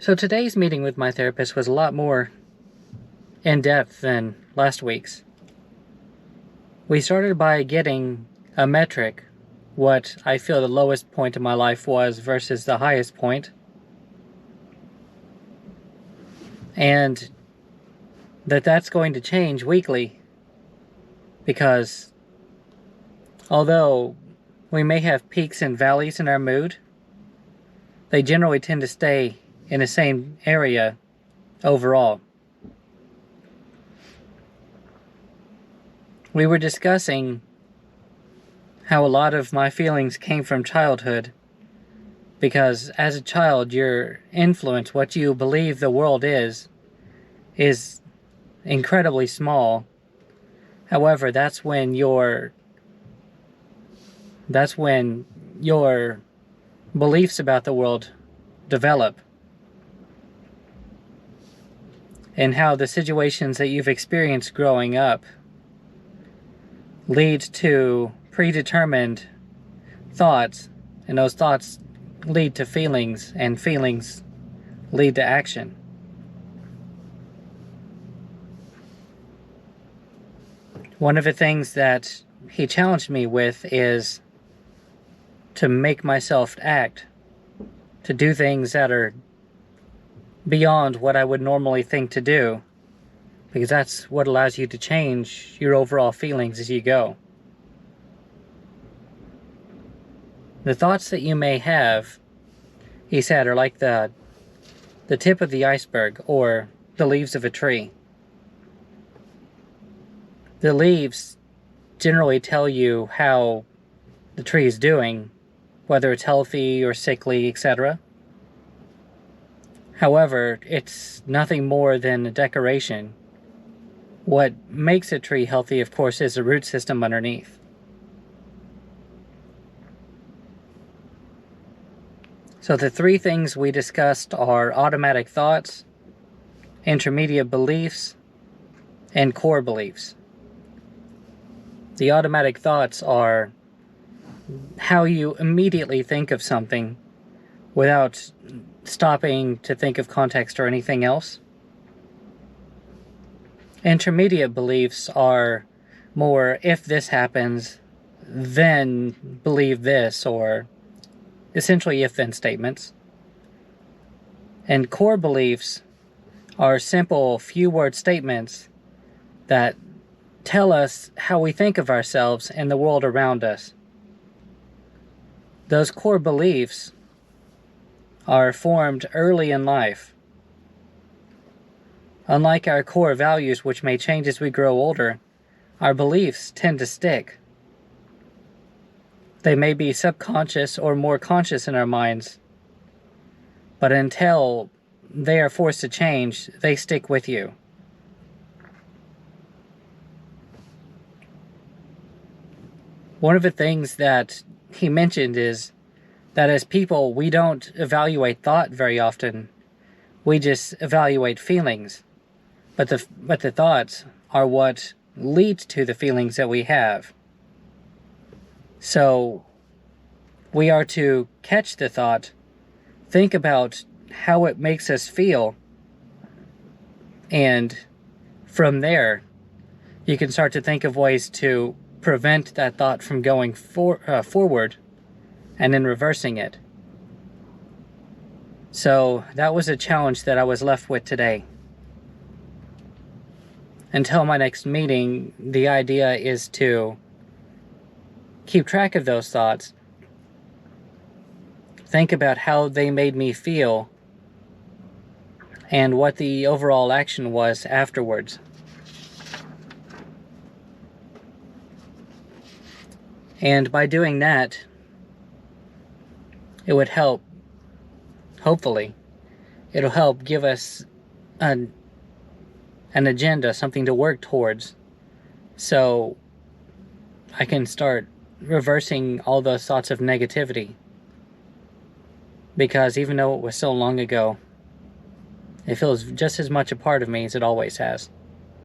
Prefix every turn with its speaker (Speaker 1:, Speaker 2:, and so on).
Speaker 1: So today's meeting with my therapist was a lot more in-depth than last week's. We started by getting a metric, what I feel the lowest point in my life was versus the highest point. And that's going to change weekly, because although we may have peaks and valleys in our mood, they generally tend to stay in the same area overall. We were discussing how a lot of my feelings came from childhood, because as a child, your influence, what you believe the world is incredibly small. However, that's when your beliefs about the world develop, and how the situations that you've experienced growing up lead to predetermined thoughts, and those thoughts lead to feelings, and feelings lead to action. One of the things that he challenged me with is to make myself act, to do things that are beyond what I would normally think to do, because that's what allows you to change your overall feelings as you go. The thoughts that you may have, he said, are like the tip of the iceberg, or the leaves of a tree. The leaves generally tell you how the tree is doing, whether it's healthy or sickly, etc. However, it's nothing more than a decoration. What makes a tree healthy, of course, is the root system underneath. So the three things we discussed are automatic thoughts, intermediate beliefs, and core beliefs. The automatic thoughts are how you immediately think of something without stopping to think of context or anything else. Intermediate beliefs are more, if this happens, then believe this, or essentially if-then statements. And core beliefs are simple, few-word statements that tell us how we think of ourselves and the world around us. Those core beliefs are formed early in life. Unlike our core values, which may change as we grow older, our beliefs tend to stick. They may be subconscious or more conscious in our minds, but until they are forced to change, they stick with you. One of the things that he mentioned is that as people, we don't evaluate thought very often. We just evaluate feelings. But the thoughts are what leads to the feelings that we have. So we are to catch the thought, think about how it makes us feel, and from there, you can start to think of ways to prevent that thought from going forward and then reversing it. So that was a challenge that I was left with today. Until my next meeting, the idea is to keep track of those thoughts, think about how they made me feel, and what the overall action was afterwards. And by doing that, it would help, hopefully, it'll help give us an agenda, something to work towards, so I can start reversing all those thoughts of negativity. Because even though it was so long ago, it feels just as much a part of me as it always has.